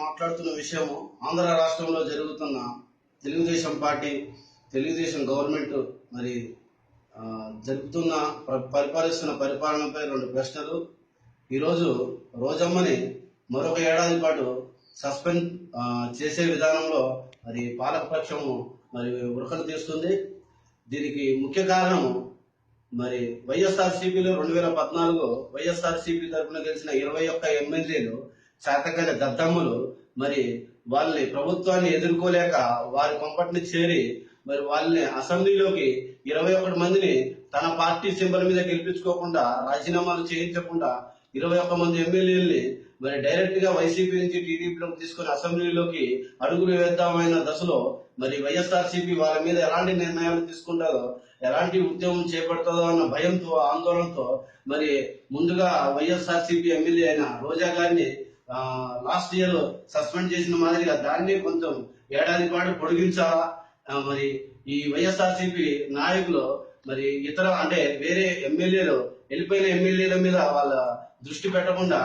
మాట్లాడుతున్న విషయము ఆంధ్ర రాష్ట్రంలో జరుగుతున్న తెలుగుదేశం పార్టీ, తెలుగుదేశం గవర్నమెంట్ మరి జరుపుతున్న పరిపాలిస్తున్న పరిపాలనపై రెండు ప్రశ్నలు. ఈరోజు రోజమ్మని మరొక ఏడాది పాటు సస్పెండ్ చేసే విధానంలో మరి పాలకపక్షము మరి ఉరకలు తీస్తుంది. దీనికి ముఖ్య కారణము మరి వైఎస్ఆర్సీపీలో 2014 వైఎస్ఆర్సీపీ తరఫున గెలిచిన 21 ఎమ్మెల్యేలు శాతకైన దద్దమ్మలు మరి వాళ్ళని ప్రభుత్వాన్ని ఎదుర్కోలేక వారి కొంపటిని చేరి మరి వాళ్ళని అసెంబ్లీలోకి 21 మందిని తన పార్టీ సింబల్ మీద గెలిపించుకోకుండా రాజీనామాలు చేయించకుండా 21 మంది ఎమ్మెల్యేలని మరి డైరెక్ట్ గా వైసీపీ నుంచి టీడీపీలోకి తీసుకుని అసెంబ్లీలోకి అడుగులు వేద్దామైన దశలో మరి వైఎస్ఆర్సీపీ వాళ్ళ మీద ఎలాంటి నిర్ణయాలు తీసుకుంటారో, ఎలాంటి ఉద్యమం చేపడుతుందో అన్న భయంతో, ఆందోళనతో మరి ముందుగా వైఎస్ఆర్సీపీ ఎమ్మెల్యే అయిన రోజా గారిని లాస్ట్ ఇయర్ సస్పెండ్ చేసిన మాదిరిగా దాన్ని కొంచెం ఏడాది పాటు పొడిగించాలా. మరి ఈ వైఎస్ఆర్సీపీ నాయకులు మరి ఇతర అంటే వేరే ఎమ్మెల్యేలు వెళ్ళిపోయిన ఎమ్మెల్యేల మీద వాళ్ళ దృష్టి పెట్టకుండా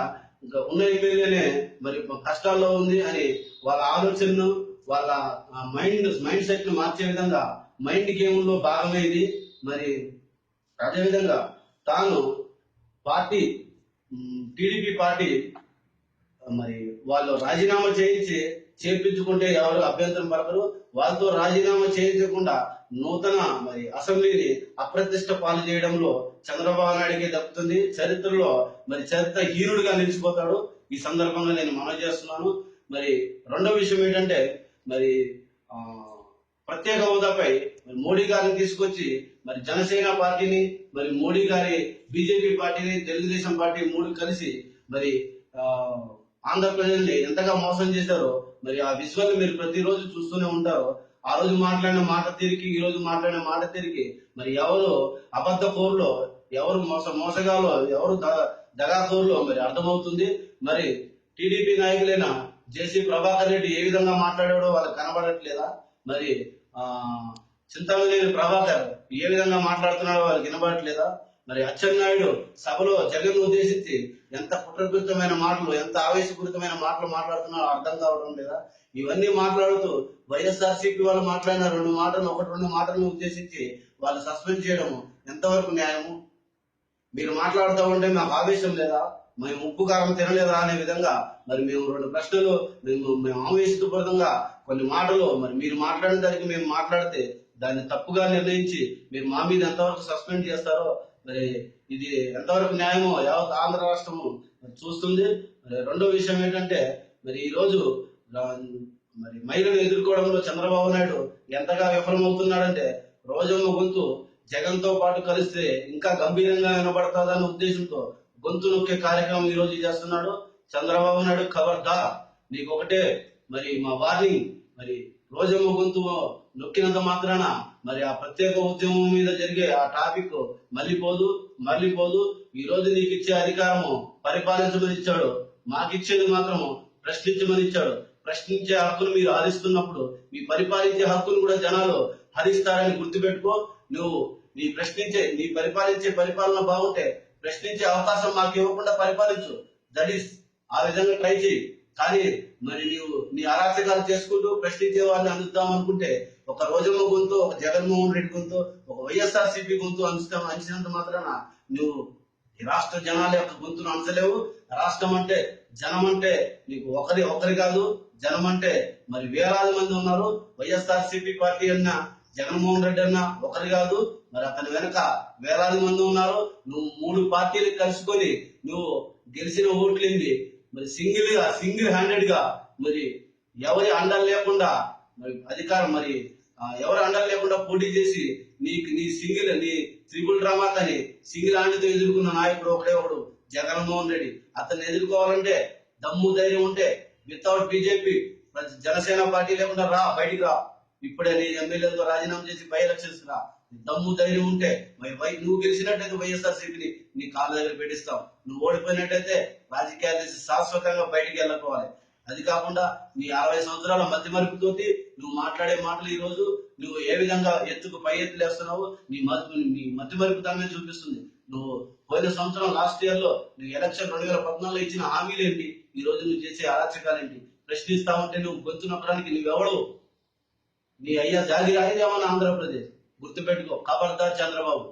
ఉన్న ఎమ్మెల్యేనే మరి కష్టాల్లో ఉంది అని వాళ్ళ ఆలోచనను, వాళ్ళ మైండ్ సెట్ ను మార్చే విధంగా మైండ్ గేమ్ లో భాగమైంది. మరి అదేవిధంగా తాను పార్టీ టీడీపీ పార్టీ మరి వాళ్ళు రాజీనామా చేయించుకుంటే ఎవరు అభ్యంతరం పడతారు. వాళ్ళతో రాజీనామా చేయించకుండా నూతన మరి అసెంబ్లీని అప్రతిష్ట పాలు చేయడంలో చంద్రబాబు నాయుడికి దక్కుతుంది. చరిత్రలో మరి చరిత్ర హీనుడిగా నిలిచిపోతాడు. ఈ సందర్భంగా నేను మనవి చేస్తున్నాను. మరి రెండో విషయం ఏంటంటే మరి ప్రత్యేక హోదాపై మోడీ గారిని తీసుకొచ్చి మరి జనసేన పార్టీని మరి మోడీ గారి బీజేపీ పార్టీని తెలుగుదేశం పార్టీ మూడు కలిసి మరి ఆంధ్రప్రదేశ్ని ఎంతగా మోసం చేశారో మరి ఆ విజువల్ మీరు ప్రతిరోజు చూస్తూనే ఉంటారు. ఆ రోజు మాట్లాడిన మాట తీరికి ఈ రోజు మాట్లాడిన మాట తీరికి మరి ఎవరు అబద్ధ కోరులో, ఎవరు మోసగాలో, ఎవరు దగాకోరులో మరి అర్థమవుతుంది. మరి టీడీపీ నాయకులైన జేసీ ప్రభాకర్ రెడ్డి ఏ విధంగా మాట్లాడాడో వాళ్ళకి కనబడట్లేదా? మరి చింతమనేని ప్రభాకర్ ఏ విధంగా మాట్లాడుతున్నాడో వాళ్ళకి వినబడట్లేదా? మరి అచ్చెన్నాయుడు సభలో జగన్ ఉద్దేశించి ఎంత కుట్రపూరితమైన మాటలు, ఎంత ఆవేశపూరితమైన మాటలు మాట్లాడుతున్నారో అర్థం కావడం లేదా? ఇవన్నీ మాట్లాడుతూ వైఎస్ఆర్సీపీ వాళ్ళు మాట్లాడిన రెండు మాటలను ఉద్దేశించి వాళ్ళు సస్పెండ్ చేయడము ఎంతవరకు న్యాయము? మీరు మాట్లాడుతూ ఉంటే మాకు ఆవేశం లేదా, మేము ఉప్పు కారం తినలేదా అనే విధంగా మరి మేము రెండు ప్రశ్నలు మేము ఆవేశపూరితంగా కొన్ని మాటలు మరి మీరు మాట్లాడిన దానికి మేము మాట్లాడితే దాన్ని తప్పుగా నిర్ణయించి మీరు మా మీద ఎంతవరకు సస్పెండ్ చేస్తారో మరి ఇది ఎంతవరకు న్యాయమో యావత్ ఆంధ్ర రాష్ట్రము చూస్తుంది. మరి రెండో విషయం ఏంటంటే మరి ఈ రోజు మరి మహిళలు ఎదుర్కోవడంలో చంద్రబాబు నాయుడు ఎంతగా విఫలమవుతున్నాడంటే రోజమ్మ గొంతు జగన్ తో పాటు కలిస్తే ఇంకా గంభీరంగా వినబడతాదన్న ఉద్దేశంతో గొంతు నొక్కే కార్యక్రమం ఈ రోజు చేస్తున్నాడు చంద్రబాబు నాయుడు. ఖబర్దార్, నీకు ఒకటే మరి మా వార్నింగ్. మరి రోజమ్మ గొంతు నొక్కినంత మాత్రాన మరి ఆ ప్రత్యేక ఉద్యమం మీద జరిగే ఆ టాపిక్ మళ్ళీపోదు. ఈ రోజు నీకు ఇచ్చే అధికారము పరిపాలించమని ఇచ్చాడు, మాకిచ్చేది మాత్రము ప్రశ్నించమని ఇచ్చాడు. ప్రశ్నించే హక్కును మీరు హరిస్తున్నప్పుడు మీ పరిపాలించే హక్కును కూడా జనాలు హరిస్తారని గుర్తుపెట్టుకో. నువ్వు నీ పరిపాలించే పరిపాలన బాగుంటే ప్రశ్నించే అవకాశం మాకు ఇవ్వకుండా పరిపాలించు. దట్ ఈస్ ఆ విధంగా ట్రై చేయి. కానీ మరి నీవు నీ అరాచకాలు చేసుకుంటూ ప్రశ్నించే వాళ్ళని అందిద్దాం అనుకుంటే ఒక రోజమ్మ గొంతు, ఒక జగన్మోహన్ రెడ్డి గొంతు, ఒక వైఎస్ఆర్సీపీ గొంతు అంచినంత మాత్రాన నువ్వు ఈ రాష్ట్ర జనాల యొక్క గొంతును అంచలేవు. రాష్ట్రం అంటే జనం అంటే నీకు ఒకరి కాదు, జనం అంటే మరి వేలాది మంది ఉన్నారు. వైఎస్ఆర్సీపీ పార్టీ అన్నా జగన్మోహన్ రెడ్డి అన్నా ఒకరి కాదు, మరి అతని వెనక వేలాది మంది ఉన్నారు. నువ్వు మూడు పార్టీలు కలుసుకొని నువ్వు గెలిచిన ఓట్లేంది మరి సింగిల్ హ్యాండెడ్ గా మరి ఎవరి అండలు లేకుండా మరి అధికారం మరి ఎవరి అండలు లేకుండా పోటీ చేసి నీ త్రిపుల్ డ్రామాతని సింగిల్ హ్యాండ్తో ఎదుర్కొన్న నాయకుడు ఒకడు జగన్మోహన్ రెడ్డి. అతన్ని ఎదుర్కోవాలంటే దమ్ము ధైర్యం ఉంటే వితౌట్ బీజేపీ జనసేన పార్టీ లేకుండా బయటికి రా. ఇప్పుడే నీ ఎమ్మెల్యేలతో రాజీనామా చేసి బై ఎలక్షన్స్ రా. దమ్ము ధైర్యం ఉంటే మరి నువ్వు గెలిచినట్టయితే వైఎస్ఆర్సీపీని నీ కాళ్ళ దగ్గర పెట్టిస్తావు. నువ్వు ఓడిపోయినట్టయితే రాజకీయాలు చేసి శాశ్వతంగా బయటికి వెళ్ళకపోవాలి. అది కాకుండా నీ 60 సంవత్సరాల మధ్య మరుపుతోటి నువ్వు మాట్లాడే మాటలు ఈ రోజు నువ్వు ఏ విధంగా పై ఎత్తులేస్తున్నావు నీ మధ్య మరుపుతనమే చూపిస్తుంది. నువ్వు పోయిన సంవత్సరం లాస్ట్ ఇయర్ లో నువ్వు ఎలక్షన్ 2014 ఇచ్చిన హామీలు ఏంటి, ఈ రోజు నువ్వు చేసే అరాచకాలు ఏంటి? ప్రశ్నిస్తా ఉంటే నువ్వు గొంతు నొక్కడానికి నువ్వెవడు? నీ అయ్యా జాగిరాయిదేమన్నా ఆంధ్రప్రదేశ్, గుర్తుపెట్టుకో. ఖబర్దార్ చంద్రబాబు.